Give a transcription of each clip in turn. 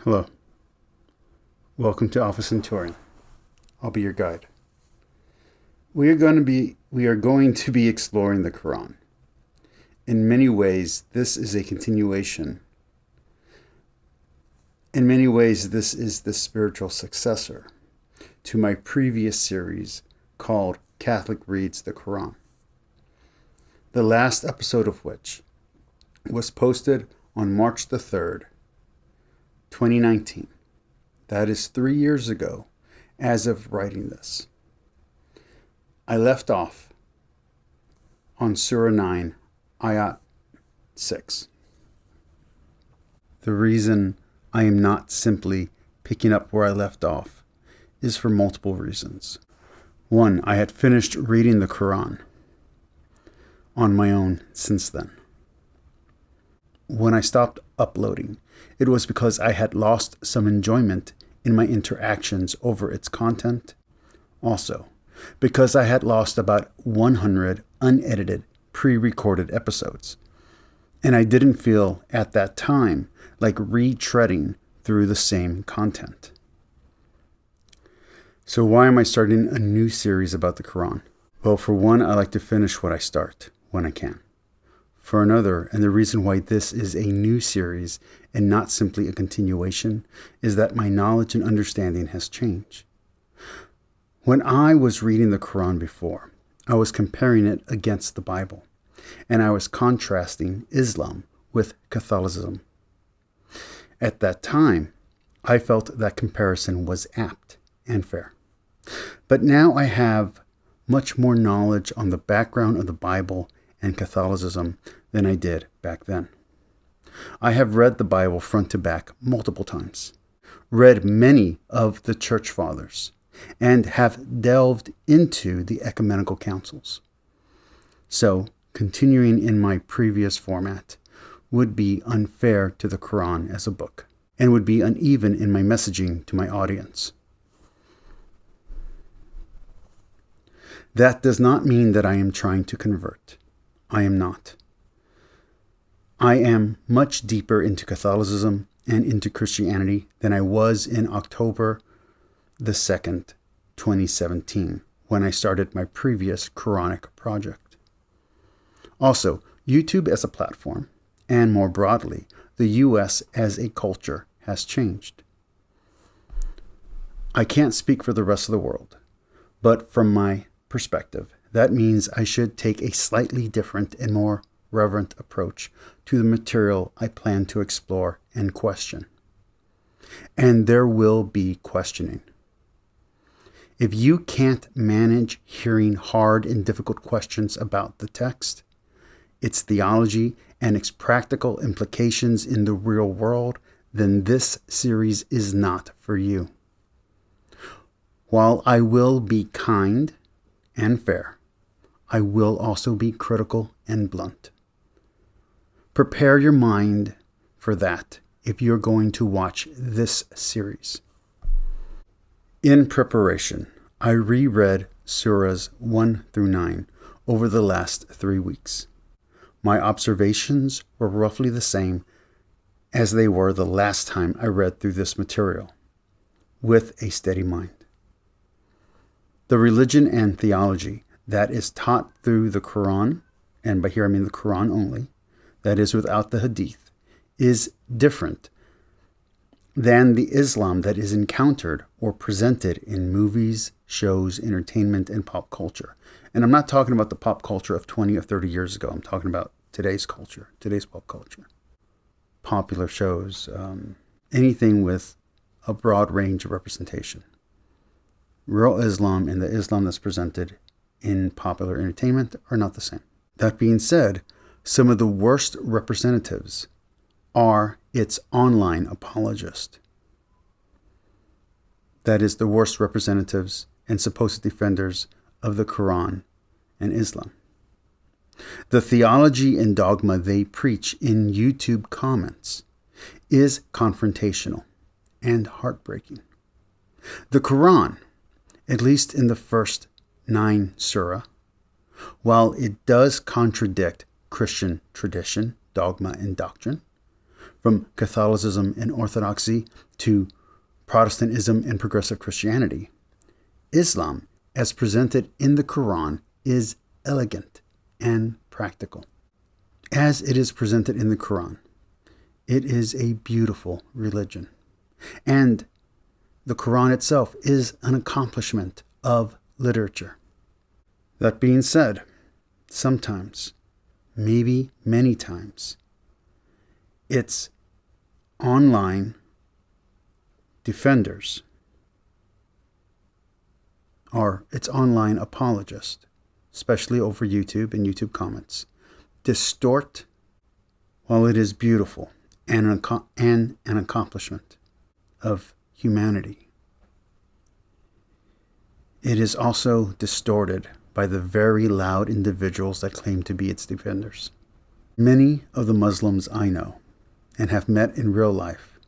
Hello. Welcome to Alpha Centauri. I'll be your guide. We are going to be exploring the Quran. In many ways, this is a continuation. In many ways, this is the spiritual successor to my previous series called Catholic Reads the Quran. The last episode of which was posted on March the 3rd, 2019. That is 3 years ago as of writing this. I left off on Surah 9, Ayat 6. The reason I am not simply picking up where I left off is for multiple reasons. One, I had finished reading the Quran on my own since then. When I stopped uploading, it was because I had lost some enjoyment in my interactions over its content. Also, because I had lost about 100 unedited, pre-recorded episodes. And I didn't feel at that time like retreading through the same content. So why am I starting a new series about the Quran? Well, for one, I like to finish what I start when I can. For another, and the reason why this is a new series and not simply a continuation, is that my knowledge and understanding has changed. When I was reading the Quran before, I was comparing it against the Bible, and I was contrasting Islam with Catholicism. At that time, I felt that comparison was apt and fair. But now I have much more knowledge on the background of the Bible and Catholicism than I did back then. I have read the Bible front to back multiple times, read many of the church fathers, and have delved into the ecumenical councils. So, continuing in my previous format would be unfair to the Quran as a book, and would be uneven in my messaging to my audience. That does not mean that I am trying to convert. I am not. I am much deeper into Catholicism and into Christianity than I was in October the 2nd, 2017, when I started my previous Quranic project. Also, YouTube as a platform, and more broadly, the US as a culture has changed. I can't speak for the rest of the world, but from my perspective, that means I should take a slightly different and more reverent approach to the material I plan to explore and question. And there will be questioning. If you can't manage hearing hard and difficult questions about the text, its theology, and its practical implications in the real world, then this series is not for you. While I will be kind and fair, I will also be critical and blunt. Prepare your mind for that if you're going to watch this series. In preparation, I reread Surahs 1 through 9 over the last 3 weeks. My observations were roughly the same as they were the last time I read through this material, with a steady mind. The religion and theology that is taught through the Quran, and by here I mean the Quran only, that is without the Hadith, is different than the Islam that is encountered or presented in movies, shows, entertainment, and pop culture. And I'm not talking about the pop culture of 20 or 30 years ago. I'm talking about today's culture, today's pop culture. Popular shows, anything with a broad range of representation. Real Islam and the Islam that's presented in popular entertainment are not the same. That being said, some of the worst representatives are its online apologists. That is, the worst representatives and supposed defenders of the Quran and Islam. The theology and dogma they preach in YouTube comments is confrontational and heartbreaking. The Quran, at least in the first 9 surah, while it does contradict Christian tradition, dogma, and doctrine, from Catholicism and Orthodoxy to Protestantism and progressive Christianity. Islam, as presented in the Quran, is elegant and practical. As it is presented in the Quran, it is a beautiful religion. And the Quran itself is an accomplishment of literature. That being said, sometimes, maybe many times, its online defenders or its online apologists, especially over YouTube and YouTube comments, distort, while it is beautiful and an accomplishment of humanity, it is also distorted by the very loud individuals that claim to be its defenders. Many of the Muslims I know and have met in real life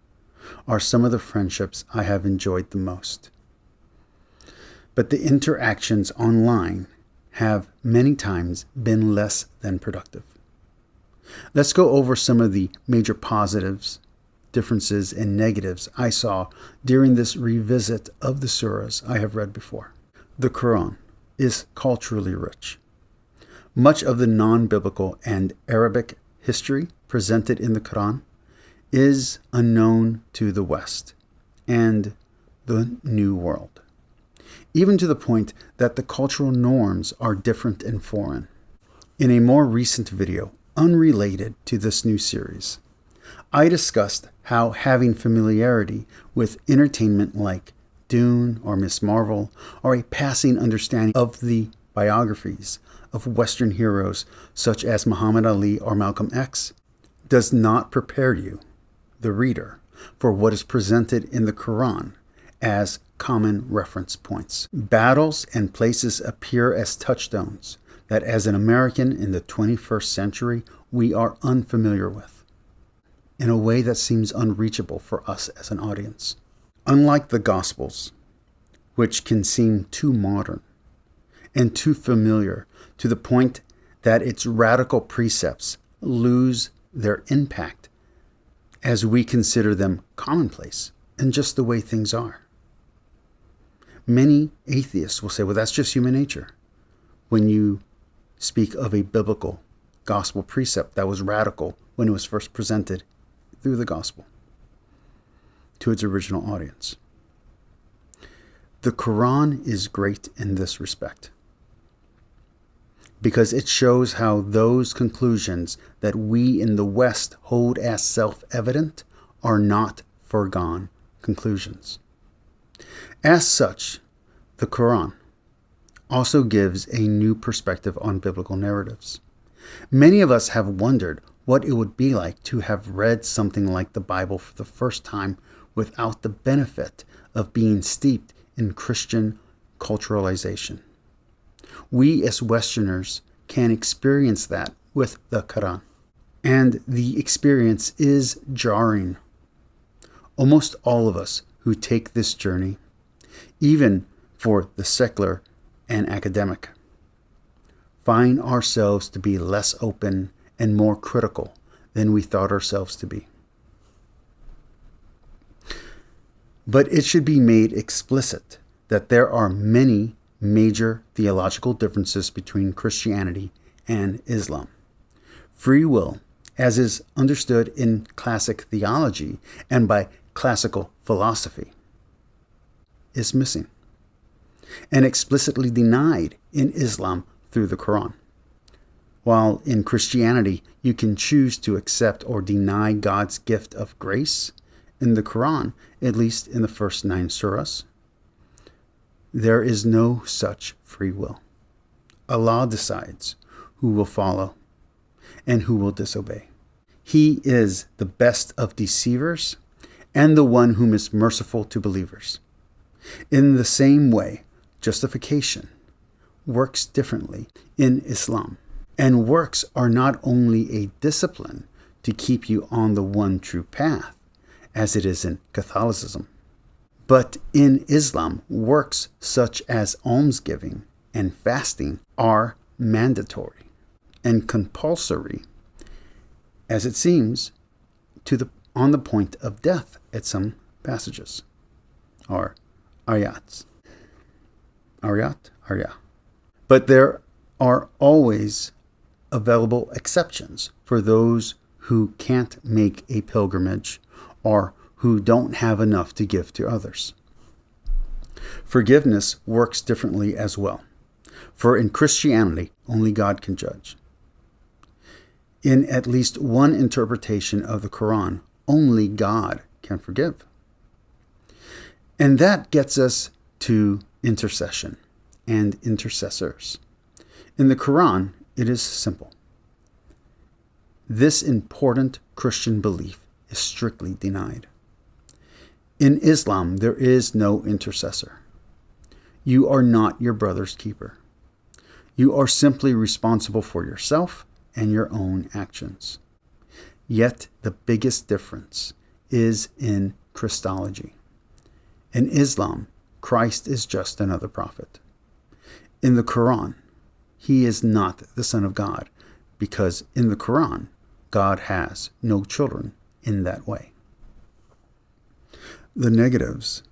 are some of the friendships I have enjoyed the most. But the interactions online have many times been less than productive. Let's go over some of the major positives, differences, and negatives I saw during this revisit of the surahs I have read before. The Quran is culturally rich. Much of the non-biblical and Arabic history presented in the Quran is unknown to the West and the New World, even to the point that the cultural norms are different and foreign. In a more recent video, unrelated to this new series, I discussed how having familiarity with entertainment like Dune or Miss Marvel, or a passing understanding of the biographies of Western heroes such as Muhammad Ali or Malcolm X, does not prepare you, the reader, for what is presented in the Quran as common reference points. Battles and places appear as touchstones that as an American in the 21st century we are unfamiliar with, in a way that seems unreachable for us as an audience. Unlike the Gospels, which can seem too modern and too familiar to the point that its radical precepts lose their impact as we consider them commonplace and just the way things are. Many atheists will say, well, that's just human nature, when you speak of a biblical gospel precept that was radical when it was first presented through the gospel to its original audience. The Quran is great in this respect because it shows how those conclusions that we in the West hold as self-evident are not foregone conclusions. As such, the Quran also gives a new perspective on biblical narratives. Many of us have wondered what it would be like to have read something like the Bible for the first time without the benefit of being steeped in Christian culturalization. We as Westerners can experience that with the Quran, and the experience is jarring. Almost all of us who take this journey, even for the secular and academic, find ourselves to be less open and more critical than we thought ourselves to be. But it should be made explicit that there are many major theological differences between Christianity and Islam. Free will, as is understood in classic theology and by classical philosophy, is missing and explicitly denied in Islam through the Quran. While in Christianity you can choose to accept or deny God's gift of grace, in the Quran, at least in the first 9 surahs, there is no such free will. Allah decides who will follow and who will disobey. He is the best of deceivers and the one whom is merciful to believers. In the same way, justification works differently in Islam, and works are not only a discipline to keep you on the one true path, as it is in Catholicism, but in Islam, works such as almsgiving and fasting are mandatory and compulsory, as it seems, on the point of death at some passages, or ayats. Ayat? Arya. But there are always available exceptions for those who can't make a pilgrimage or who don't have enough to give to others. Forgiveness works differently as well, for in Christianity, only God can judge. In at least one interpretation of the Quran, only God can forgive. And that gets us to intercession and intercessors. In the Quran, it is simple. This important Christian belief is strictly denied. In Islam, there is no intercessor. You are not your brother's keeper. You are simply responsible for yourself and your own actions. Yet the biggest difference is in Christology. In Islam, Christ is just another prophet. In the Quran, he is not the Son of God, because in the Quran, God has no children in that way. The negatives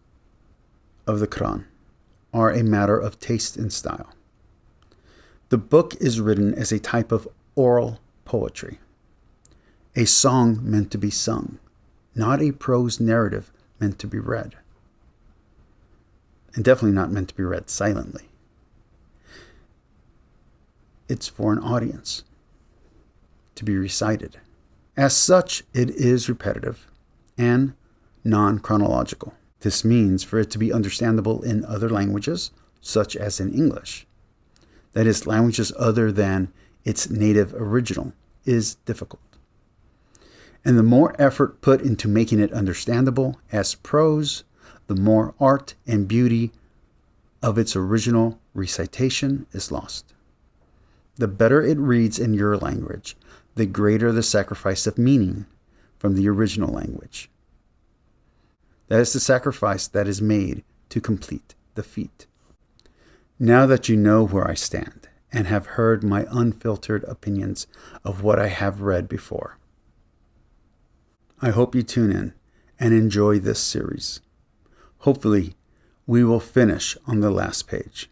of the Quran are a matter of taste and style. The book is written as a type of oral poetry, a song meant to be sung, not a prose narrative meant to be read, and definitely not meant to be read silently. It's for an audience to be recited. As such, it is repetitive and non-chronological. This means for it to be understandable in other languages, such as in English, that is, languages other than its native original, is difficult. And the more effort put into making it understandable as prose, the more art and beauty of its original recitation is lost. The better it reads in your language, the greater the sacrifice of meaning from the original language. That is the sacrifice that is made to complete the feat. Now that you know where I stand and have heard my unfiltered opinions of what I have read before, I hope you tune in and enjoy this series. Hopefully, we will finish on the last page.